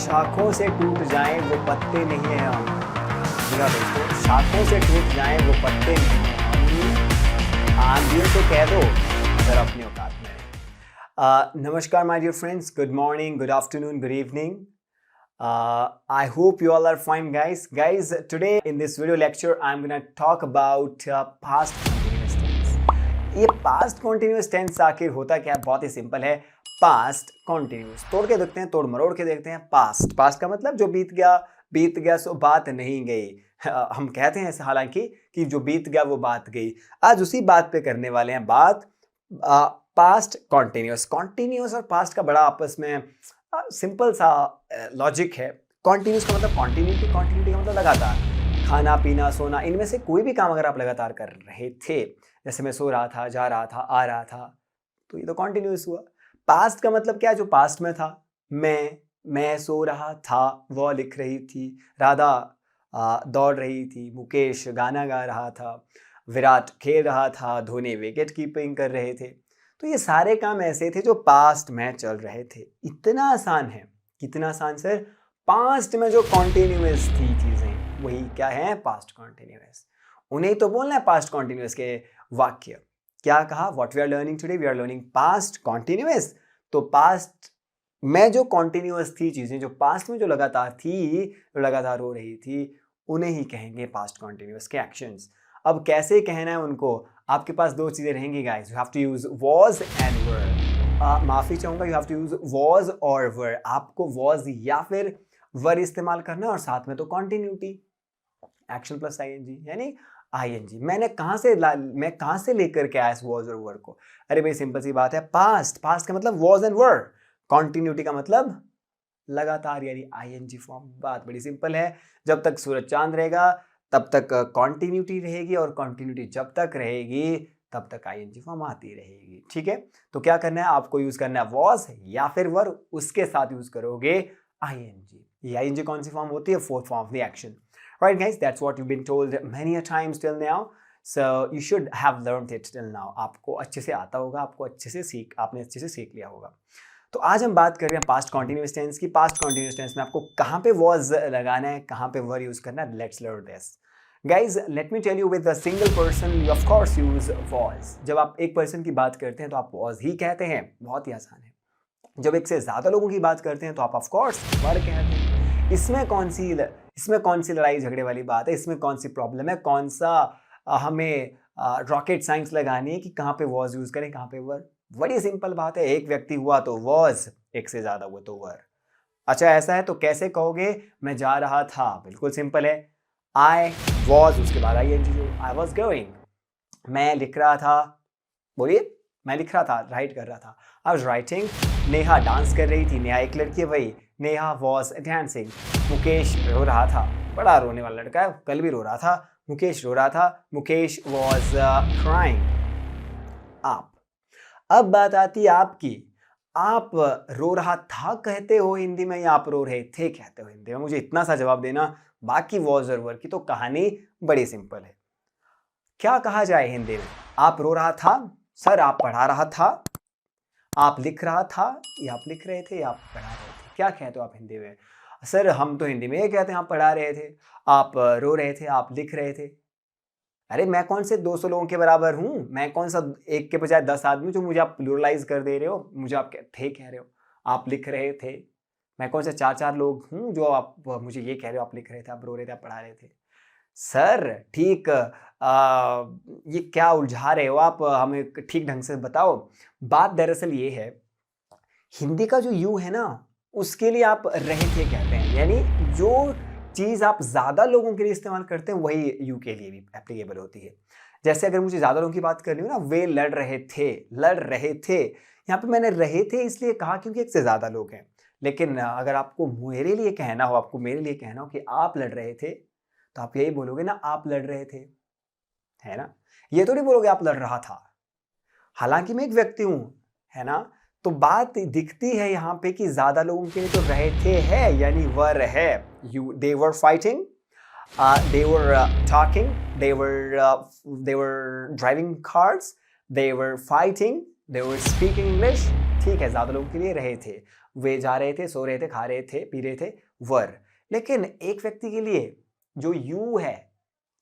शाखों से टूट जाएं वो पत्ते नहीं हैं हम। जी हाँ दोस्तों, शाखों से टूट जाएं वो पत्ते नहीं हैं हम। आंधियों को कह दो अगर अपनी औकात में है। नमस्कार my dear friends, good morning, good afternoon, good evening. I hope you all are fine, guys. Guys, today in this video lecture, I'm gonna talk about past continuous tense. ये past continuous tense आखिर होता क्या है? बहुत ही simple है. Past continuous. तोड़ के देखते हैं, तोड़ मरोड़ के देखते हैं. Past. Past का मतलब जो बीत गया सो बात नहीं गई. हम कहते हैं ऐसे हालांकि कि जो बीत गया वो बात गई. आज उसी बात पे करने वाले हैं बात. Past continuous. कॉन्टिन्यूस और पास्ट का बड़ा आपस में सिंपल सा लॉजिक है. कॉन्टिन्यूस का मतलब कॉन्टिन्यूटी, कॉन्टिन्यूटी का मतलब लगातार. खाना पीना सोना, इनमें से कोई भी काम अगर आप लगातार कर रहे थे, जैसे मैं सो रहा था, जा रहा था, आ रहा था, तो ये तो कॉन्टिन्यूस हुआ. पास्ट का मतलब क्या है? जो पास्ट में था. मैं सो रहा था, वो लिख रही थी, राधा दौड़ रही थी, मुकेश गाना गा रहा था, विराट खेल रहा था, धोनी विकेट कीपिंग कर रहे थे. तो ये सारे काम ऐसे थे जो पास्ट में चल रहे थे. इतना आसान है. कितना आसान सर? पास्ट में जो कॉन्टिन्यूअस थी चीजें, वही क्या है? Past continuous. उन्हें तो बोलना है पास्ट कॉन्टिन्यूअस के वाक्य. क्या कहा? What we are learning today? We are learning past continuous. तो पास्ट में जो कॉन्टिन्यूअस थी चीजें, जो पास्ट में जो लगातार थी, जो लगातार हो रही थी, उन्हें ही कहेंगे पास्ट कॉन्टिन्यूअस के एक्शंस. अब कैसे कहना है उनको? आपके पास दो चीजें रहेंगी guys. You have to use was and were. माफी चाहूंगा, you have to use was और वर. आपको वॉज या फिर वर इस्तेमाल करना और साथ में तो कॉन्टिन्यूटी, एक्शन प्लस आईएनजी यानी आईएनजी. मैं कहां से लेकर के आया इस वॉज और वर को? अरे भाई सिंपल सी बात है. पास्ट का मतलब वॉज एंड वर. कॉन्टिन्यूटी का मतलब लगातार यानी आईएनजी फॉर्म. बात बड़ी सिंपल है. जब तक सूरज चांद रहेगा तब तक कॉन्टिन्यूटी रहेगी, और कॉन्टिन्यूटी जब तक रहेगी तब तक आईएनजी फॉर्म आती रहेगी. ठीक है, तो क्या करना है? आपको यूज करना है वॉज या फिर वर, उसके साथ यूज करोगे आईएनजी. ये आईएनजी कौन सी फॉर्म होती है? Fourth form of the action. Right guys, that's what you been told many a times till now. So you should have learned it till now. आपको अच्छे से आता होगा, आपने अच्छे से सीख लिया होगा. तो आज हम बात कर रहे हैं पास्ट कॉन्टिन्यूअस टेंस की. पास्ट कॉन्टिन्यूअस टेंस में आपको कहाँ पे वॉज लगाना है, कहाँ पे वर यूज करना है. Let's learn this. Guys, let me tell you, with a single person you of course use was. जब आप एक पर्सन की बात करते हैं तो आप वॉज ही कहते हैं. बहुत ही आसान है. जब एक से ज्यादा लोगों की बात करते हैं तो आप ऑफ कोर्स वर कहते हैं. इसमें कौन सी लड़ाई झगड़े वाली बात है? इसमें कौन सी प्रॉब्लम है? कौन सा हमें रॉकेट साइंस लगानी है कि कहाँ पे वॉज यूज करें, कहाँ पे वर? बड़ी सिंपल बात है. एक व्यक्ति हुआ तो वॉज, एक से ज्यादा हुआ तो वर. अच्छा ऐसा है तो कैसे कहोगे? मैं जा रहा था. बिल्कुल सिंपल है. आई वॉज, उसके बाद आईएनजी. I was going. मैं लिख रहा था. बोलिए. मैं लिख रहा था, राइट कर रहा था. I was writing. Neha dance कर रही थी. नेहा एक लड़की है भाई. Neha was dancing. मुकेश रो रहा था. बड़ा रोने वाला लड़का है, कल भी रो रहा था. मुकेश रो रहा था. Mukesh was crying. आप. अब बात आती है आपकी. आप रो रहा था कहते हो हिंदी में या आप रो रहे थे कहते हो हिंदी में? मुझे इतना सा जवाब देना. बाकी वॉज और वर की तो कहानी बड़ी सिंपल है. क्या कहा जाए हिंदी में? आप रो रहा था सर, आप पढ़ा रहा था, आप लिख रहा था, या आप लिख रहे थे, या आप पढ़ा रहे थे. क्या कहते हो आप हिंदी में? सर हम तो हिंदी में ये कहते हैं, आप पढ़ा रहे थे, आप रो रहे थे, आप लिख रहे थे. अरे मैं कौन से 200 लोगों के बराबर हूं? मैं कौन सा एक के बजाय 10 आदमी जो मुझे आप प्लूरलाइज कर दे रहे हो, मुझे आप थे कह रहे हो, आप लिख रहे थे. मैं कौन से 4 लोग हूं जो आप मुझे ये कह रहे हो, आप लिख रहे थे, आप रो रहे थे, आप पढ़ा रहे थे. सर ठीक, ये क्या उलझा रहे हो आप? हमें ठीक ढंग से बताओ. बात दरअसल ये है, हिंदी का जो यू है ना, उसके लिए आप रहे थे कहते हैं. यानी जो चीज आप ज्यादा लोगों के लिए इस्तेमाल करते हैं वही यू के लिए भी एप्लीकेबल होती है. जैसे अगर मुझे ज्यादा लोगों की बात करनी हो ना, वे लड़ रहे थे. यहाँ पे मैंने रहे थे इसलिए कहा क्योंकि एक से ज्यादा लोग हैं. लेकिन अगर आपको मेरे लिए कहना हो कि आप लड़ रहे थे, तो आप यही बोलोगे ना, आप लड़ रहे थे, है ना. ये तो नहीं बोलोगे आप लड़ रहा था. हालांकि मैं एक व्यक्ति हूं, है ना. तो बात दिखती है यहाँ पे कि ज्यादा लोगों के लिए तो रहे थे है यानी वर है. They were fighting, they were talking, they were driving cars, they were fighting, they were speaking English. ठीक है, ज्यादा लोगों के लिए रहे थे. वे जा रहे थे, सो रहे थे, खा रहे थे, पी रहे थे, वर। लेकिन एक व्यक्ति के लिए जो यू है,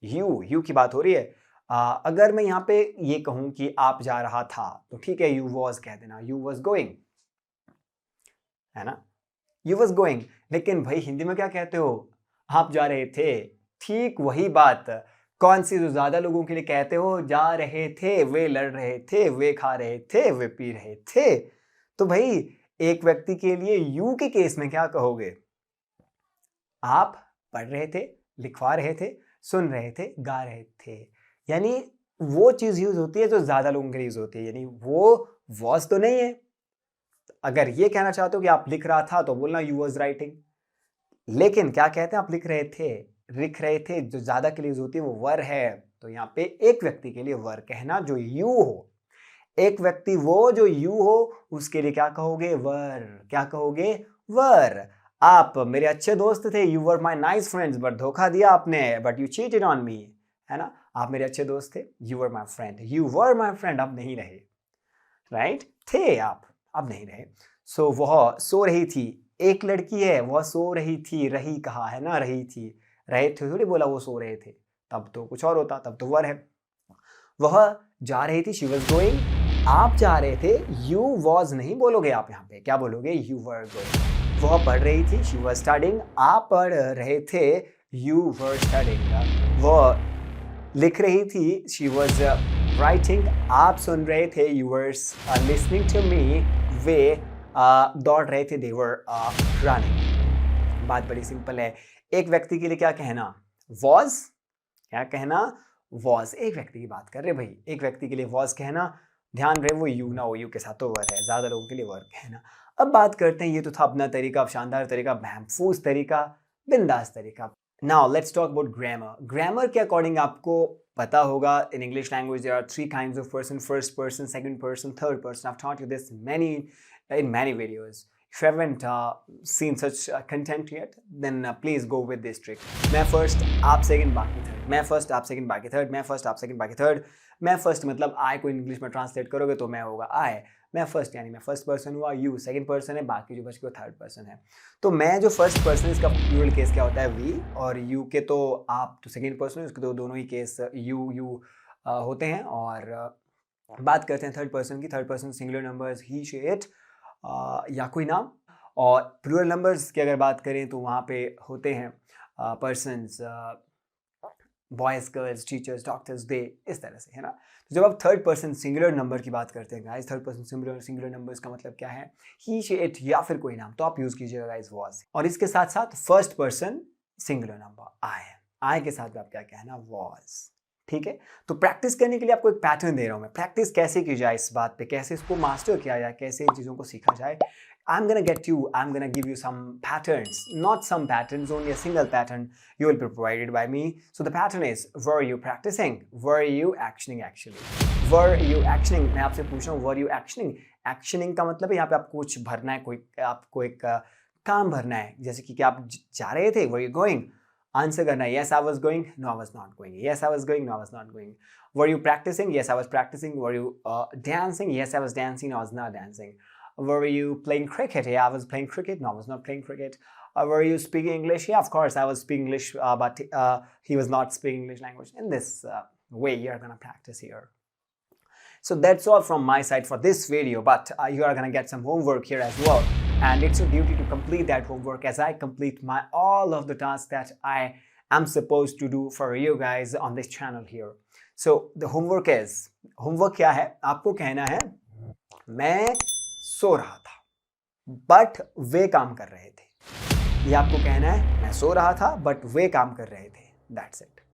यू की बात हो रही है। अगर मैं यहाँ पे ये कहूं कि आप जा रहा था तो ठीक है, यू वॉज कह देना, यू वॉज गोइंग, है ना, यू वॉज गोइंग। लेकिन भाई हिंदी में क्या कहते हो, आप जा रहे थे। ठीक वही बात कौन सी जो ज्यादा लोगों के लिए कहते हो, जा रहे थे, वे लड़ रहे थे, वे खा रहे थे, वे पी रहे थे। तो भाई एक व्यक्ति के लिए यू के केस में क्या कहोगे, आप पढ़ रहे थे, लिखवा रहे थे, सुन रहे थे, गा रहे थे। यानी वो चीज यूज होती है जो ज्यादा लोगों के लिए यूज होती है, यानी वो वॉज तो नहीं है। अगर ये कहना चाहते हो कि आप लिख रहा था तो बोलना यू वॉज राइटिंग। लेकिन क्या कहते हैं, आप लिख रहे थे, लिख रहे थे, जो ज्यादा के लिए यूज होती है वो वर है। तो यहाँ पे एक व्यक्ति के लिए वर कहना जो यू हो, एक व्यक्ति वो जो यू हो, उसके लिए क्या कहोगे, वर। क्या कहोगे, वर। आप मेरे अच्छे दोस्त थे, you were my nice friends, but धोखा दिया आपने, but you cheated on me, है ना। आप मेरे अच्छे दोस्त थे, you were my friend, you were my friend, अब नहीं रहे, राइट, थे आप, अब नहीं रहे। सो वह सो रही थी, एक लड़की है, वह सो रही थी, रही कहा है ना, रही थी, रहे थे थोड़ी बोला वो सो रहे थे, तब तो कुछ और होता, तब तो वर है। वह जा रही थी, शी वॉज गोइंग, आप जा रहे थे, यू वॉज नहीं बोलोगे आप, यहाँ पे क्या बोलोगे, यू वर गोइंग। वह पढ़ रही थी, शी वॉज स्टडिंग, आप पढ़ रहे थे, यू वर स्टडिंग। वह लिख रही थी, शी वॉज राइटिंग, आप सुन रहे थे, you were listening to me, वे दौड़ रहे थे, दे वर रनिंग। बात बड़ी सिंपल है। एक व्यक्ति के लिए क्या कहना, वॉज, क्या कहना, वॉज। एक व्यक्ति की बात कर रहे भाई, एक व्यक्ति के लिए वॉज कहना, ध्यान रहे वो यू ना हो, यू के साथ तो वर है, ज्यादा लोगों के लिए वर कहना। अब बात करते हैं, ये तो था अपना तरीका, शानदार तरीका, महफूज तरीका, बिंदास तरीका। Now let's talk about grammar. Grammar के अकॉर्डिंग आपको पता होगा, in English language there are 3 kinds of person, first person, second person, third person. I've taught you this in many videos. If you haven't seen such content yet, then please go with this trick. मैं first, आप second, बाकी third. मैं first, आप second, बाकी third. मैं first, आप second, बाकी third. मैं first मतलब I को इंग्लिश में ट्रांसलेट करोगे तो मैं होगा I. मैं फर्स्ट यानी मैं फर्स्ट पर्सन हुआ, यू सेकंड पर्सन है, बाकी जो बच गए थर्ड पर्सन है। तो मैं जो फर्स्ट पर्सन, इसका प्लूरल केस क्या होता है, वी, और यू के तो आप तो सेकंड पर्सन है, उसके तो दोनों ही केस यू होते हैं। और बात करते हैं थर्ड पर्सन की। Third person singular numbers he, she, it या कोई नाम। और प्लूरल नंबर्स की अगर बात करें तो वहाँ पे होते हैं persons, boys, girls, teachers, doctors, they, इस तरह से, है ना। तो जब आप थर्ड पर्सन सिंगुलर नंबर की बात करते हैं guys, third person singular numbers का मतलब क्या है, ही, शी, इट या फिर कोई नाम, तो आप यूज कीजिएगा गाइस वॉज। और इसके साथ साथ फर्स्ट पर्सन सिंगुलर नंबर आई के साथ आप क्या कहना, वॉज। ठीक है, तो प्रैक्टिस करने के लिए आपको एक पैटर्न दे रहा हूं मैं। प्रैक्टिस कैसे की जाए, इस बात पे कैसे इसको मास्टर किया जाए, कैसे इन चीज़ों को सीखा जाए। I'm gonna give you some patterns, not some patterns, only a single pattern you will be provided by me. So the pattern is, were you practicing? Were you actioning actually? Were you actioning? मैं आपसे पूछ रहा हूँ, were you actioning? Actioning का मतलब है यहाँ पे आपको कुछ भरना है, कोई आपको एक काम भरना है, जैसे कि क्या आप जा रहे थे, were you going? आंसर करना है, yes I was going, no I was not going, yes I was going, no I was not going. Were you practicing? Yes I was practicing. Were you dancing? Yes I was dancing, no I was not dancing. Were you playing cricket? Yeah, I was playing cricket. No, I was not playing cricket. Were you speaking English? Yeah, of course, I was speaking English, but he was not speaking English language. In this way, you're going to practice here. So that's all from my side for this video, but you are going to get some homework here as well. And it's your duty to complete that homework as I complete all of the tasks that I am supposed to do for you guys on this channel here. So the homework क्या है? आपको कहना है, मैं सो रहा था but वे काम कर रहे थे। ये आपको कहना है, मैं सो रहा था बट वे काम कर रहे थे। That's it.